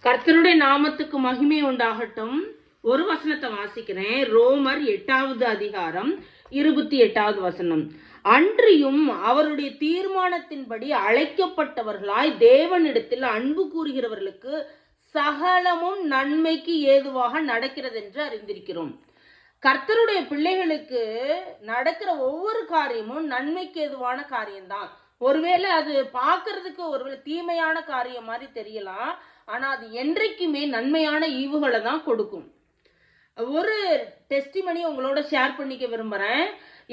கர்த்தருடைய நாமத்துக்கு மகிமை உண்டாகட்டும். ஒரு வசனத்தை வாசிக்கிறேன். ரோமர் 8வது அதிகாரம் 28வது வசனம். அன்றியும் அவருடைய தீர்மானத்தின்படி அழைக்கப்பட்டவர்களாய் தேவனிடத்தில் அன்பு கூறுகிறவர்களுக்கு சகலமும் நன்மைக்கு ஏதுவாக நடக்கிறது என்று அறிந்திருக்கிறோம். கர்த்தருடைய பிள்ளைகளுக்கு நடக்கிற ஒவ்வொரு காரியமும் நன்மைக்கு ஏதுவான காரியம்தான். ஒருவேளை அது பார்க்கறதுக்கு ஒருவேளை தீமையான காரியம் மாதிரி தெரியலாம், ஆனா அது என்றைக்குமே நன்மையான ஈவுகளை தான் கொடுக்கும். ஒரு டெஸ்டிமனி உங்களோட ஷேர் பண்ணிக்க விரும்புகிறேன்.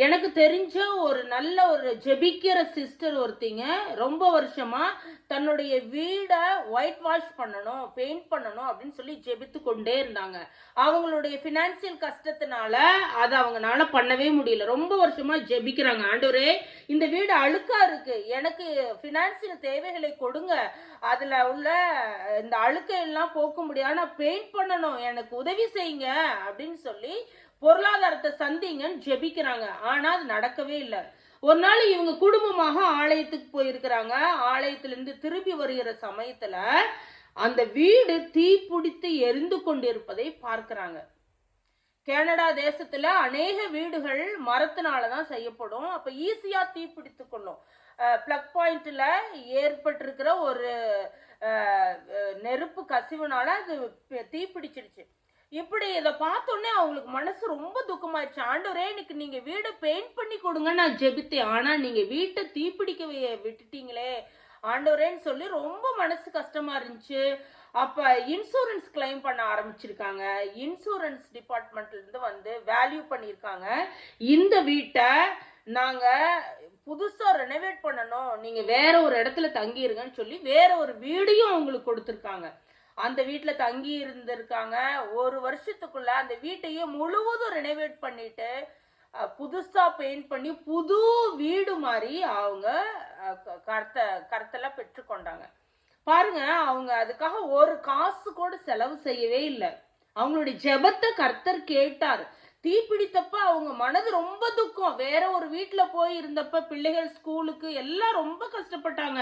எனக்கு தெரிஞ்ச ஒரு நல்ல ஒரு ஜெபிக்கிற சிஸ்டர் ஒருத்திங்க ரொம்ப வருஷமா தன்னுடைய வீடை ஒயிட் வாஷ் பண்ணணும், பெயிண்ட் பண்ணணும் அப்படின்னு சொல்லி ஜெபித்து கொண்டே இருந்தாங்க. அவங்களுடைய ஃபினான்சியல் கஷ்டத்தினால அதை அவங்களால பண்ணவே முடியல. ரொம்ப வருஷமா ஜெபிக்கிறாங்க, ஆண்டவரே இந்த வீடு அழுக்கா இருக்கு, எனக்கு ஃபினான்சியல் தேவைகளை கொடுங்க, அதுல உள்ள இந்த அழுக்கையெல்லாம் போக்க முடியாது, நான் பெயிண்ட் பண்ணணும், எனக்கு உதவி செய்யுங்க அப்படின்னு சொல்லி பொருளாதாரத்தை சந்திங்கன்னு ஜெபிக்கிறாங்க. ஆனா அது நடக்கவே இல்லை. ஒரு நாள் இவங்க குடும்பமாக ஆலயத்துக்கு போயிருக்கிறாங்க. ஆலயத்திலிருந்து திரும்பி வருகிற சமயத்துல அந்த வீடு தீப்பிடித்து எரிந்து கொண்டிருப்பதை பார்க்கிறாங்க. கனடா தேசத்துல அநேக வீடுகள் மரத்தினாலதான் செய்யப்படும். அப்ப ஈஸியா தீப்பிடித்து கொள்ளும். பிளக் பாயிண்ட்ல ஏற்பட்டிருக்கிற ஒரு நெருப்பு கசிவுனால அது தீப்பிடிச்சிருச்சு. இப்படி இதை பார்த்தோன்னே அவங்களுக்கு மனசு ரொம்ப துக்கமாயிடுச்சு. ஆண்டவரே எனக்கு நீங்க வீடை பெயிண்ட் பண்ணி கொடுங்க நான் ஜெபித்தேன், ஆனா நீங்க வீட்டை தீப்பிடிக்க விட்டுட்டீங்களே ஆண்டவரேன்னு சொல்லி ரொம்ப மனசு கஷ்டமா இருந்துச்சு. அப்ப இன்சூரன்ஸ் கிளைம் பண்ண ஆரம்பிச்சிருக்காங்க. இன்சூரன்ஸ் டிபார்ட்மெண்ட்ல இருந்து வேல்யூ பண்ணியிருக்காங்க. இந்த வீட்டை நாங்க புதுசா ரெனோவேட் பண்ணணும், நீங்க வேற ஒரு இடத்துல தங்கிருங்கன்னு சொல்லி வேற ஒரு வீடையும் அவங்களுக்கு கொடுத்துருக்காங்க. அந்த வீட்டில் தங்கி இருந்திருக்காங்க. ஒரு வருஷத்துக்குள்ள அந்த வீட்டையே முழுவதும் ரெனோவேட் பண்ணிட்டு புதுசா பெயிண்ட் பண்ணி புது வீடு மாதிரி அவங்க கருத்தெல்லாம் பெற்றுக்கொண்டாங்க. பாருங்க, அவங்க அதுக்காக ஒரு காசு கூட செலவு செய்யவே இல்லை. அவங்களுடைய ஜெபத்தை கர்த்தர் கேட்டார். தீப்பிடித்தப்ப அவங்க மனது ரொம்ப துக்கம். வேற ஒரு வீட்டுல போய் இருந்தப்ப பிள்ளைகள் ஸ்கூலுக்கு எல்லாம் ரொம்ப கஷ்டப்பட்டாங்க.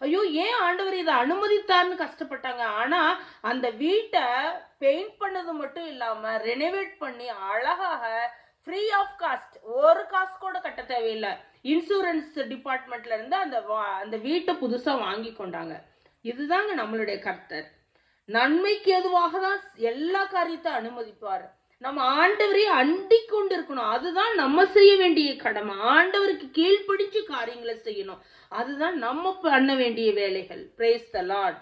ஐயோ ஏன் ஆண்டவர் இதை அனுமதித்தார்னு கஷ்டப்பட்டாங்க. ஆனா அந்த வீட்டை பெயிண்ட் பண்ணது மட்டும் இல்லாம ரெனோவேட் பண்ணி அழகாக ஃப்ரீ ஆஃப் காஸ்ட், ஒரு காசு கூட கட்ட தேவையில்லை, இன்சூரன்ஸ் டிபார்ட்மெண்ட்ல இருந்து அந்த வீட்டை புதுசா வாங்கி கொண்டாங்க. இதுதாங்க நம்மளுடைய கர்த்தர். நன்மைக்கு எதுவாக தான் எல்லா காரியத்தை அனுமதிப்பார். நம்ம ஆண்டவரை அண்டிக் கொண்டு இருக்கணும். அதுதான் நம்ம செய்ய வேண்டிய கடமை. ஆண்டவருக்கு கீழ்ப்படிச்சு காரியங்களை செய்யணும். அதுதான் நம்ம பண்ண வேண்டிய வேலைகள். Praise the Lord.